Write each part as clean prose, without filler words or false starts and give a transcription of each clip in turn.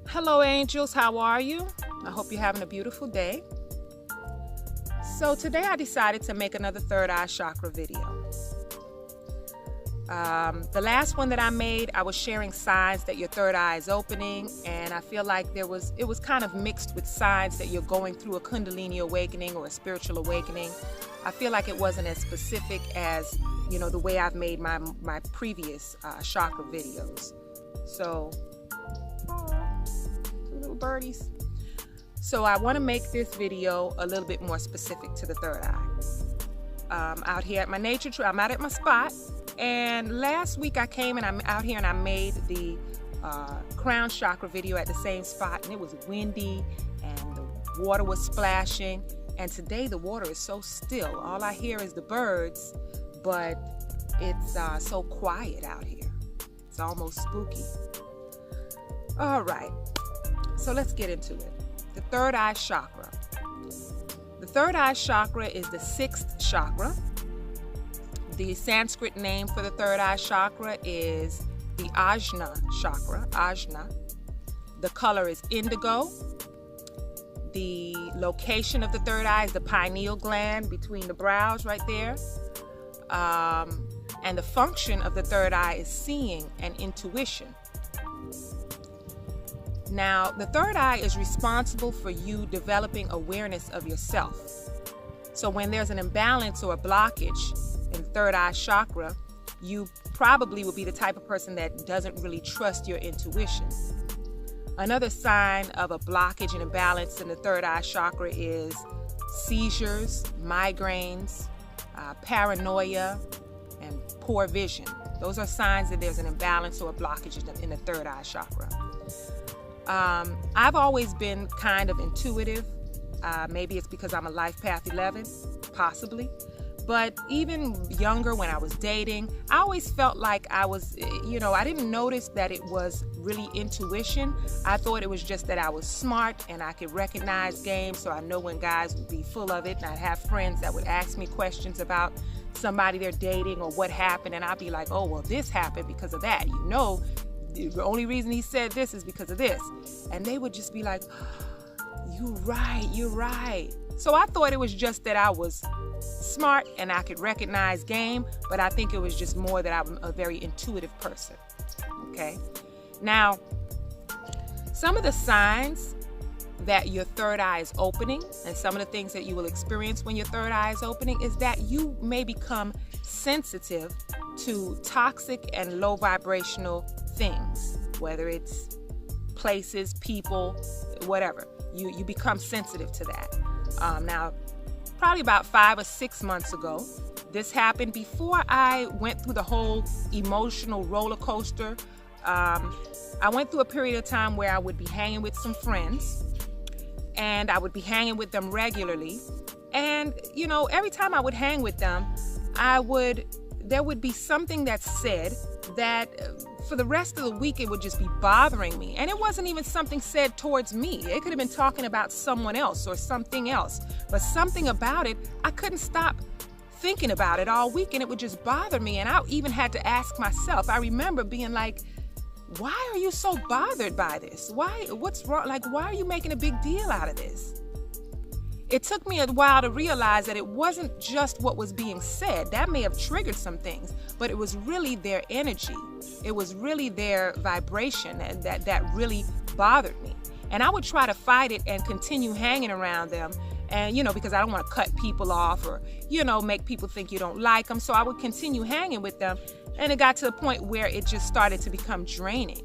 Hello angels, how are you? I hope you're having a beautiful day. So today I decided to make another third eye chakra video. The last one that I made, I was sharing signs that your third eye is opening, and I feel like it was kind of mixed with signs that you're going through a Kundalini awakening or a spiritual awakening. I feel like it wasn't as specific as, the way I've made my previous chakra videos. So, little birdies. So I want to make this video a little bit more specific to the third eye. Out here at my nature trail, I'm out at my spot, and last week I came and I'm out here and I made the crown chakra video at the same spot, and it was windy and the water was splashing, and today the water is so still. All I hear is the birds, but it's so quiet out here. It's almost spooky. All right, so let's get into it. The third eye chakra. The third eye chakra is the sixth chakra. The Sanskrit name for the third eye chakra is the Ajna chakra. Ajna. The color is indigo. The location of the third eye is the pineal gland between the brows right there. And the function of the third eye is seeing and intuition. Now, the third eye is responsible for you developing awareness of yourself. So when there's an imbalance or a blockage in the third eye chakra, you probably will be the type of person that doesn't really trust your intuition. Another sign of a blockage and imbalance in the third eye chakra is seizures, migraines, paranoia, and poor vision. Those are signs that there's an imbalance or a blockage in the third eye chakra. I've always been kind of intuitive. Maybe it's because I'm a life path 11, possibly. But even younger, when I was dating, I always felt like I was, I didn't notice that it was really intuition. I thought it was just that I was smart and I could recognize game. So I know when guys would be full of it, and I'd have friends that would ask me questions about somebody they're dating or what happened. And I'd be like, oh, well, this happened because of that. The only reason he said this is because of this. And they would just be like, you're right. So I thought it was just that I was smart and I could recognize game, but I think it was just more that I'm a very intuitive person. Okay. Now, some of the signs that your third eye is opening, and some of the things that you will experience when your third eye is opening, is that you may become sensitive to toxic and low vibrational things, whether it's places, people, whatever. You become sensitive to that. Now, probably about 5 or 6 months ago, this happened before I went through the whole emotional roller coaster. I went through a period of time where I would be hanging with some friends, and I would be hanging with them regularly. And, every time I would hang with them, there would be something that's said that for the rest of the week it would just be bothering me. And it wasn't even something said towards me. It could have been talking about someone else or something else. But something about it, I couldn't stop thinking about it all week, and it would just bother me. And I even had to ask myself. I remember being like, why are you so bothered by this? What's wrong? Like, why are you making a big deal out of this? It took me a while to realize that it wasn't just what was being said. That may have triggered some things, but it was really their energy. It was really their vibration that really bothered me. And I would try to fight it and continue hanging around them. And, because I don't want to cut people off or, make people think you don't like them. So I would continue hanging with them. And it got to the point where it just started to become draining.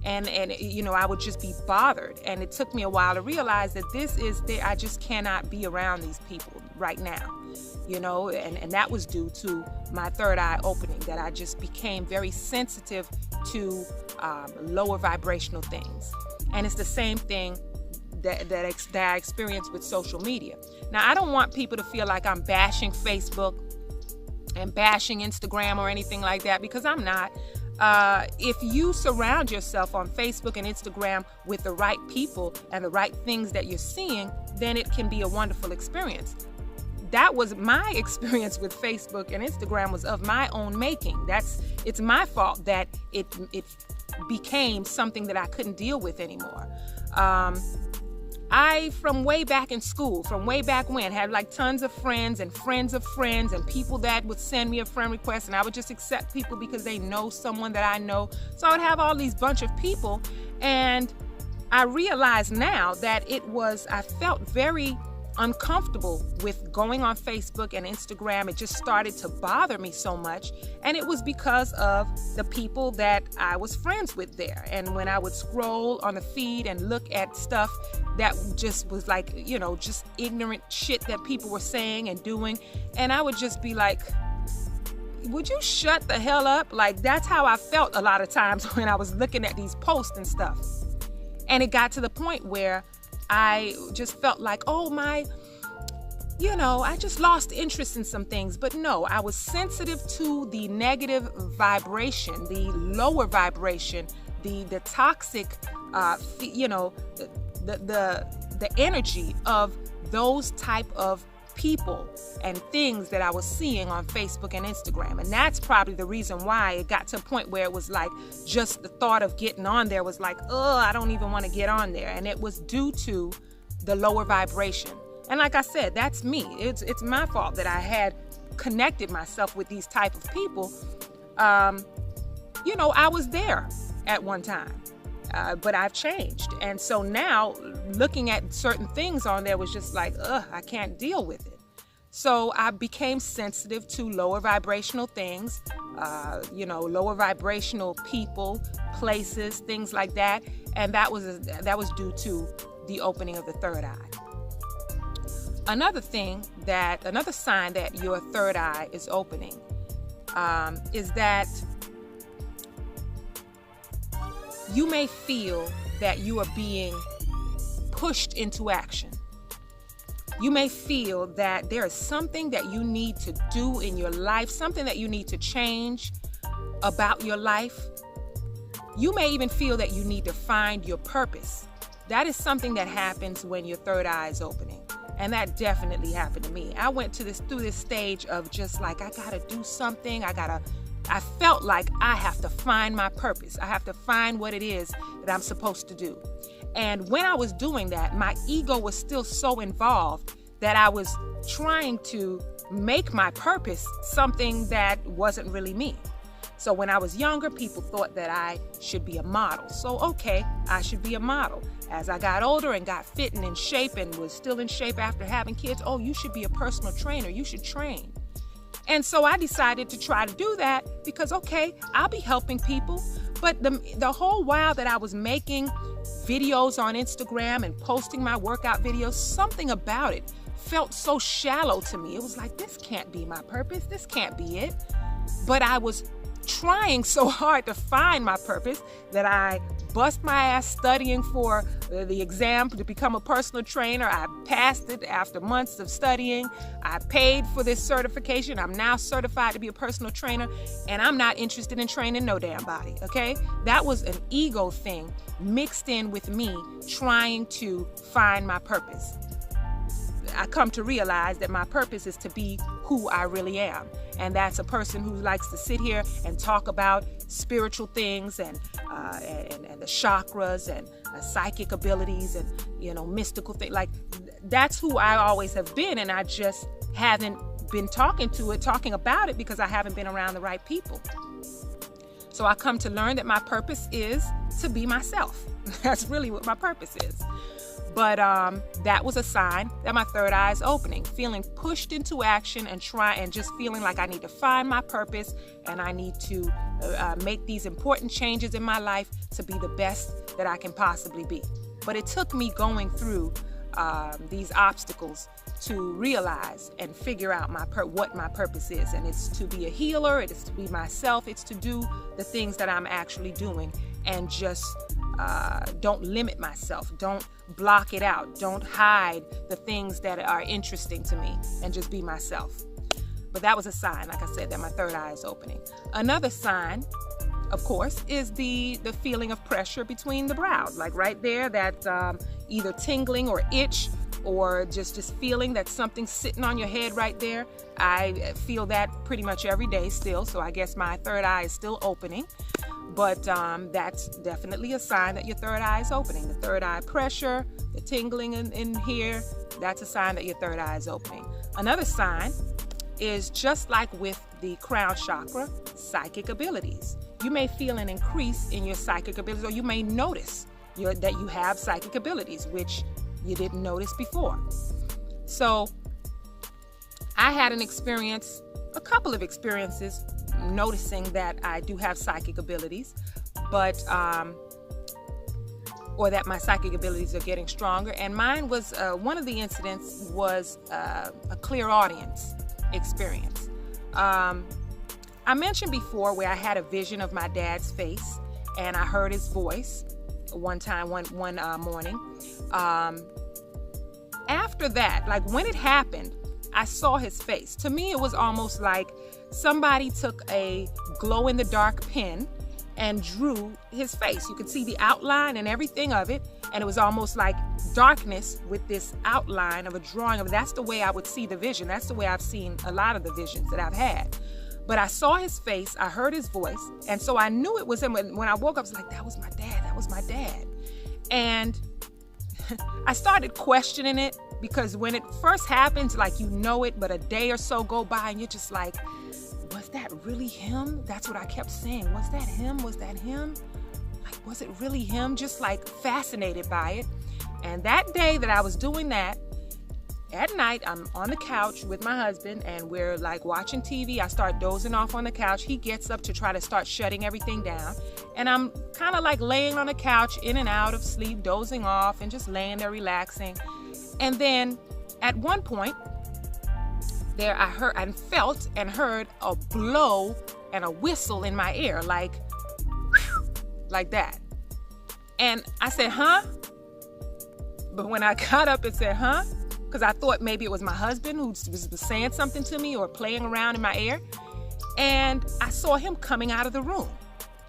And I would just be bothered. And it took me a while to realize that I just cannot be around these people right now, and that was due to my third eye opening, that I just became very sensitive to lower vibrational things. And it's the same thing that I experienced with social media. Now, I don't want people to feel like I'm bashing Facebook. and bashing Instagram or anything like that, because I'm not. If you surround yourself on Facebook and Instagram with the right people and the right things that you're seeing, then it can be a wonderful experience. That was my experience with Facebook and Instagram, was of my own making. It's my fault that it became something that I couldn't deal with anymore. I, from way back in school, from way back when, had like tons of friends and friends of friends and people that would send me a friend request, and I would just accept people because they know someone that I know. So I would have all these bunch of people, and I realize now that I felt very uncomfortable with going on Facebook and Instagram. It just started to bother me so much, and it was because of the people that I was friends with there. And when I would scroll on the feed and look at stuff that just was like, just ignorant shit that people were saying and doing, and I would just be like, would you shut the hell up? Like, that's how I felt a lot of times when I was looking at these posts and stuff. And it got to the point where I just felt like, I just lost interest in some things. But no, I was sensitive to the negative vibration, the lower vibration, the toxic, the energy of those type of people and things that I was seeing on Facebook and Instagram. And that's probably the reason why it got to a point where it was like, just the thought of getting on there was like, I don't even want to get on there. And it was due to the lower vibration. And like I said, that's me. It's my fault that I had connected myself with these type of people. I was there at one time. But I've changed. And so now looking at certain things on there was just like, I can't deal with it. So I became sensitive to lower vibrational things, lower vibrational people, places, things like that. And that was due to the opening of the third eye. Another sign that your third eye is opening is that you may feel that you are being pushed into action. You may feel that there is something that you need to do in your life, something that you need to change about your life. You may even feel that you need to find your purpose. That is something that happens when your third eye is opening. And that definitely happened to me. I went through this stage of just like, I gotta do something. I felt like I have to find my purpose. I have to find what it is that I'm supposed to do. And when I was doing that, my ego was still so involved that I was trying to make my purpose something that wasn't really me. So when I was younger, people thought that I should be a model. So, okay, I should be a model. As I got older and got fit and in shape and was still in shape after having kids, you should be a personal trainer. You should train. And so I decided to try to do that because, okay, I'll be helping people. But the whole while that I was making videos on Instagram and posting my workout videos, something about it felt so shallow to me. It was like, this can't be my purpose. This can't be it. But I was trying so hard to find my purpose that I bust my ass studying for the exam to become a personal trainer. I passed it after months of studying. I paid for this certification. I'm now certified to be a personal trainer, and I'm not interested in training no damn body, okay? That was an ego thing mixed in with me trying to find my purpose. I come to realize that my purpose is to be who I really am. And that's a person who likes to sit here and talk about spiritual things and the chakras and psychic abilities and, mystical things. Like, that's who I always have been. And I just haven't been talking about it because I haven't been around the right people. So I come to learn that my purpose is to be myself. That's really what my purpose is. But that was a sign that my third eye is opening, feeling pushed into action and just feeling like I need to find my purpose and I need to make these important changes in my life to be the best that I can possibly be. But it took me going through these obstacles to realize and figure out what my purpose is. And it's to be a healer, it is to be myself, it's to do the things that I'm actually doing and just don't limit myself, don't block it out, don't hide the things that are interesting to me, and just be myself. But that was a sign, like I said, that my third eye is opening. Another sign, of course, is the feeling of pressure between the brows, like right there, that either tingling or itch, or just feeling that something's sitting on your head right there. I feel that pretty much every day still, so I guess my third eye is still opening. But that's definitely a sign that your third eye is opening. The third eye pressure, the tingling in here, that's a sign that your third eye is opening. Another sign is just like with the crown chakra, psychic abilities. You may feel an increase in your psychic abilities, or you may notice that you have psychic abilities, which you didn't notice before. So I had a couple of experiences noticing that I do have psychic abilities, but or that my psychic abilities are getting stronger. And mine was one of the incidents was a clairaudience experience. I mentioned before where I had a vision of my dad's face, and I heard his voice one morning. After that, like when it happened, I saw his face. To me, it was almost like somebody took a glow-in-the-dark pen and drew his face. You could see the outline and everything of it, and it was almost like darkness with this outline of a drawing of it. That's the way I would see the vision. That's the way I've seen a lot of the visions that I've had. But I saw his face, I heard his voice, and so I knew it was him. When I woke up, I was like, that was my dad, that was my dad. And I started questioning it, because when it first happens, like you know it, but a day or so go by and you're just like, was that really him? That's what I kept saying. Was that him? Was that him? Like, was it really him? Just like fascinated by it. And that day that I was doing that, at night, I'm on the couch with my husband and we're like watching TV. I start dozing off on the couch. He gets up to try to start shutting everything down. And I'm kind of like laying on the couch in and out of sleep, dozing off and just laying there relaxing. And then at one point there, I heard and felt and heard a blow and a whistle in my ear, like that. And I said, huh? But when I got up and said, huh? Because I thought maybe it was my husband who was saying something to me or playing around in my ear. And I saw him coming out of the room.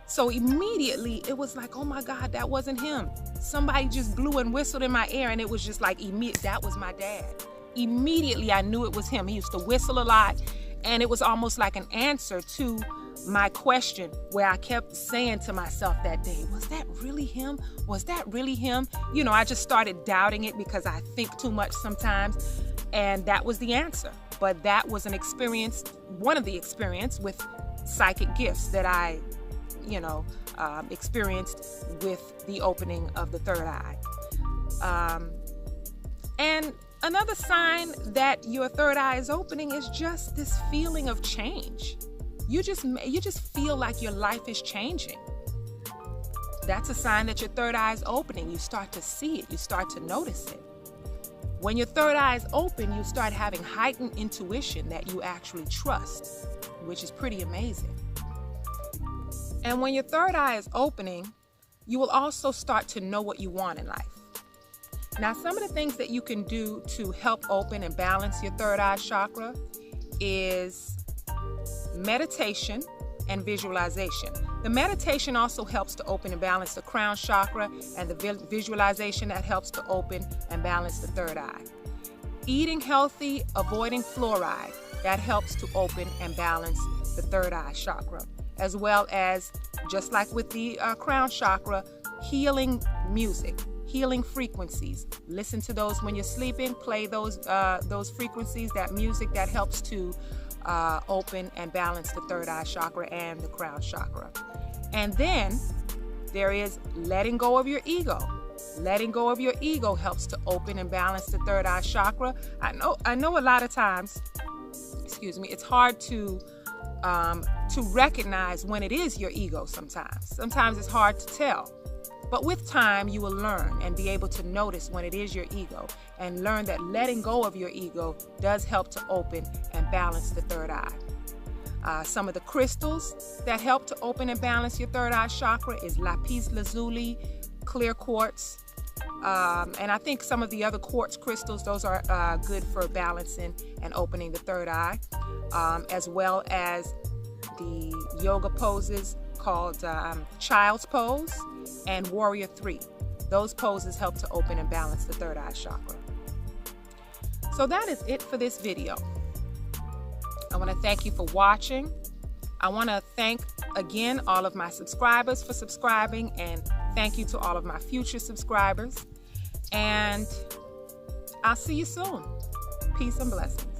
So immediately it was like, oh my God, that wasn't him. Somebody just blew and whistled in my ear, and it was just like, that was my dad. Immediately I knew it was him. He used to whistle a lot, and it was almost like an answer to my question, where I kept saying to myself that day, was that really him? Was that really him? You know, I just started doubting it because I think too much sometimes, and that was the answer. But that was an experience, one of the experience with psychic gifts that I, experienced with the opening of the third eye. And another sign that your third eye is opening is just this feeling of change. You just feel like your life is changing. That's a sign that your third eye is opening. You start to see it. You start to notice it. When your third eye is open, you start having heightened intuition that you actually trust, which is pretty amazing. And when your third eye is opening, you will also start to know what you want in life. Now, some of the things that you can do to help open and balance your third eye chakra is meditation and visualization. The meditation also helps to open and balance the crown chakra, and the visualization that helps to open and balance the third eye. Eating healthy, avoiding fluoride, that helps to open and balance the third eye chakra, as well as, just like with the crown chakra, healing music, healing frequencies. Listen to those when you're sleeping. Play those frequencies, that music that helps to open and balance the third eye chakra and the crown chakra. And then there is letting go of your ego. Letting go of your ego helps to open and balance the third eye chakra. I know a lot of times, it's hard to recognize when it is your ego sometimes. Sometimes it's hard to tell. But with time, you will learn and be able to notice when it is your ego, and learn that letting go of your ego does help to open and balance the third eye. Some of the crystals that help to open and balance your third eye chakra is lapis lazuli, clear quartz, and I think some of the other quartz crystals, those are good for balancing and opening the third eye. as well as the yoga poses called Child's Pose and Warrior 3. Those poses help to open and balance the third eye chakra. So that is it for this video. I want to thank you for watching. I want to thank again all of my subscribers for subscribing, and thank you to all of my future subscribers. And I'll see you soon. Peace and blessings.